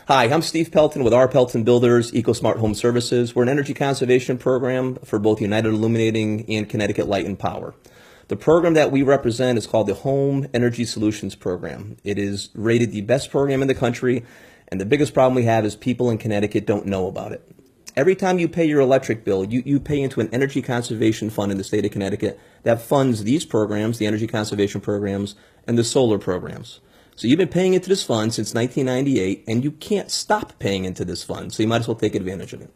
Hi, I'm Steve Pelton with our Pelton Builders EcoSmart Home Services. We're an energy conservation program for both United Illuminating and Connecticut Light and Power. The program that we represent is called the Home Energy Solutions Program. It is rated the best program in the country, and the biggest problem we have is people in Connecticut don't know about it. Every time you pay your electric bill, you pay into an energy conservation fund in the state of Connecticut that funds these programs, the energy conservation programs, and the solar programs. So you've been paying into this fund since 1998, and you can't stop paying into this fund, so you might as well take advantage of it.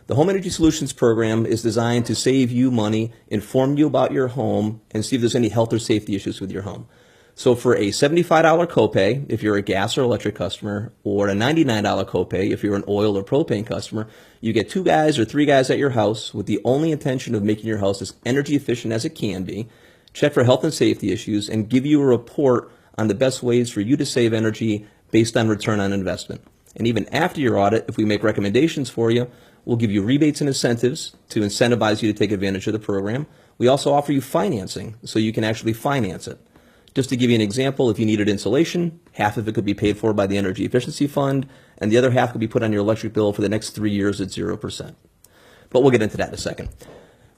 The Home Energy Solutions Program is designed to save you money, inform you about your home, and see if there's any health or safety issues with your home. So for a $75 copay, if you're a gas or electric customer, or a $99 copay if you're an oil or propane customer, you get 2 guys or 3 guys at your house with the only intention of making your house as energy efficient as it can be, check for health and safety issues, and give you a report on the best ways for you to save energy based on return on investment. And even after your audit, if we make recommendations for you, we'll give you rebates and incentives to incentivize you to take advantage of the program. We also offer you financing, so you can actually finance it. Just to give you an example, if you needed insulation, half of it could be paid for by the Energy Efficiency Fund, and the other half could be put on your electric bill for the next 3 years at 0%. But we'll get into that in a second.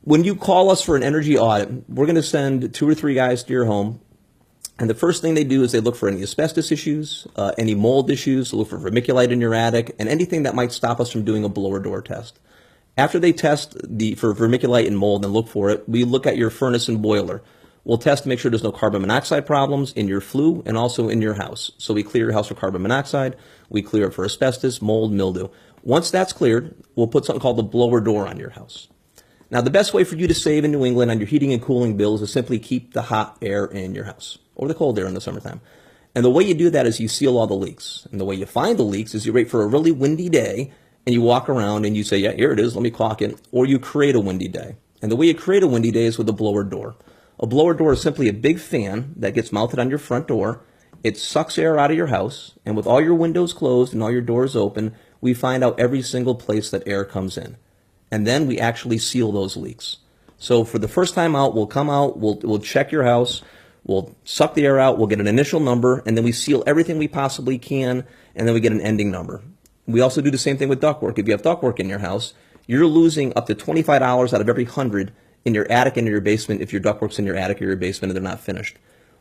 When you call us for an energy audit, we're going to send 2 or 3 guys to your home. And the first thing they do is they look for any asbestos issues, any mold issues, look for vermiculite in your attic, and anything that might stop us from doing a blower door test. After they test for vermiculite and mold and look for it, we look at your furnace and boiler. We'll test to make sure there's no carbon monoxide problems in your flue and also in your house. So we clear your house for carbon monoxide, we clear it for asbestos, mold, mildew. Once that's cleared, we'll put something called the blower door on your house. Now, the best way for you to save in New England on your heating and cooling bills is simply keep the hot air in your house, or the cold air in the summertime. And the way you do that is you seal all the leaks. And the way you find the leaks is you wait for a really windy day, and you walk around and you say, yeah, here it is, let me caulk it. Or you create a windy day. And the way you create a windy day is with a blower door. A blower door is simply a big fan that gets mounted on your front door. It sucks air out of your house, and with all your windows closed and all your doors open, we find out every single place that air comes in. And then we actually seal those leaks. So for the first time out, we'll come out, we'll check your house, we'll suck the air out, we'll get an initial number, and then we seal everything we possibly can, and then we get an ending number. We also do the same thing with ductwork. If you have ductwork in your house, you're losing up to $25 out of every 100 in your attic and in your basement if your ductwork's in your attic or your basement and they're not finished.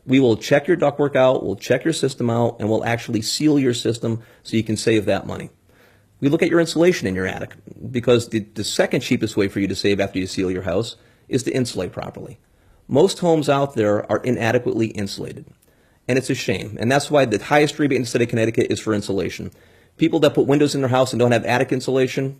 We will check your ductwork out, we'll check your system out, and we'll actually seal your system so you can save that money. We look at your insulation in your attic because the second cheapest way for you to save after you seal your house is to insulate properly. Most homes out there are inadequately insulated, and it's a shame. And that's why the highest rebate in the state of Connecticut is for insulation. People that put windows in their house and don't have attic insulation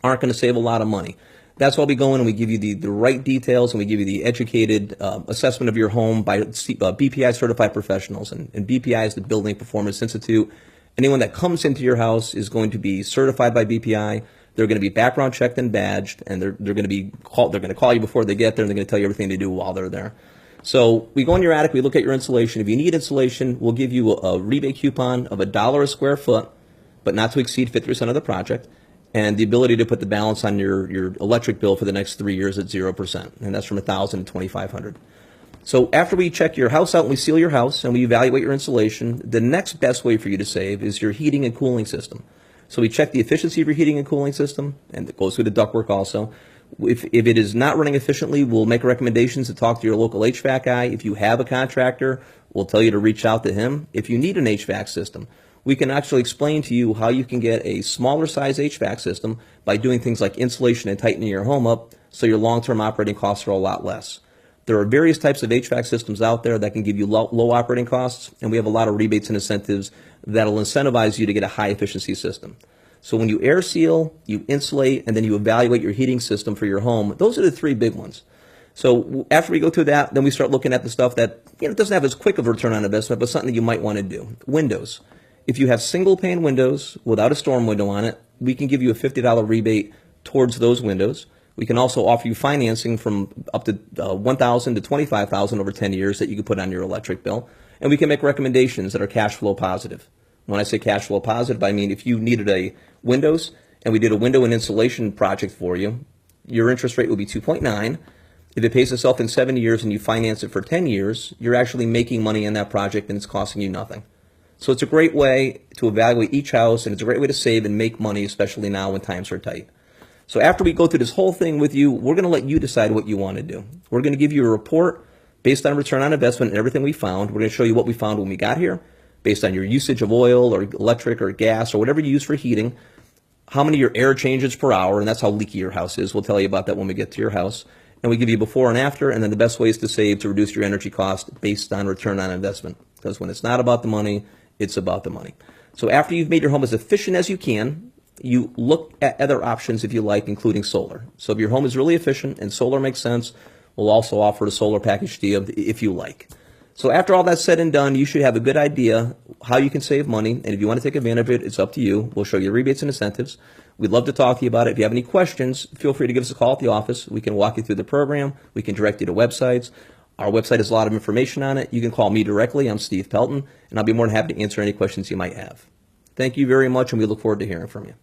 aren't going to save a lot of money. That's why we go in and we give you the right details, and we give you the educated assessment of your home by BPI certified professionals. And BPI is the Building Performance Institute. Anyone that comes into your house is going to be certified by BPI. They're going to be background checked and badged, and they're going to call you before they get there, and they're going to tell you everything they do while they're there. So we go in your attic, we look at your insulation. If you need insulation, we'll give you a rebate coupon of $1 a square foot, but not to exceed 50% of the project, and the ability to put the balance on your electric bill for the next 3 years at 0%, and that's from $1,000 to $2,500. So after we check your house out and we seal your house and we evaluate your insulation, the next best way for you to save is your heating and cooling system. So we check the efficiency of your heating and cooling system, and it goes through the ductwork also. If it is not running efficiently, we'll make recommendations to talk to your local HVAC guy. If you have a contractor, we'll tell you to reach out to him. If you need an HVAC system, we can actually explain to you how you can get a smaller size HVAC system by doing things like insulation and tightening your home up so your long-term operating costs are a lot less. There are various types of HVAC systems out there that can give you low operating costs, and we have a lot of rebates and incentives that'll incentivize you to get a high efficiency system. So when you air seal, you insulate, and then you evaluate your heating system for your home, those are the 3 big ones. So after we go through that, then we start looking at the stuff that doesn't have as quick of a return on investment, but something that you might want to do. Windows. If you have single pane windows without a storm window on it, we can give you a $50 rebate towards those windows. We can also offer you financing from up to $1,000 to $25,000 over 10 years that you can put on your electric bill. And we can make recommendations that are cash flow positive. When I say cash flow positive, I mean if you needed a windows and we did a window and insulation project for you, your interest rate would be 2.9. If it pays itself in 7 years and you finance it for 10 years, you're actually making money in that project and it's costing you nothing. So it's a great way to evaluate each house, and it's a great way to save and make money, especially now when times are tight. So after we go through this whole thing with you, we're going to let you decide what you want to do. We're going to give you a report based on return on investment and everything we found. We're going to show you what we found when we got here, based on your usage of oil or electric or gas or whatever you use for heating, how many your air changes per hour, and that's how leaky your house is. We'll tell you about that when we get to your house. And we give you before and after, and then the best ways to save to reduce your energy cost based on return on investment. Because when it's not about the money, it's about the money. So after you've made your home as efficient as you can, you look at other options if you like, including solar. So if your home is really efficient and solar makes sense, we'll also offer a solar package to you if you like. So after all that's said and done, you should have a good idea how you can save money. And if you want to take advantage of it, it's up to you. We'll show you rebates and incentives. We'd love to talk to you about it. If you have any questions, feel free to give us a call at the office. We can walk you through the program. We can direct you to websites. Our website has a lot of information on it. You can call me directly. I'm Steve Pelton, and I'll be more than happy to answer any questions you might have. Thank you very much, and we look forward to hearing from you.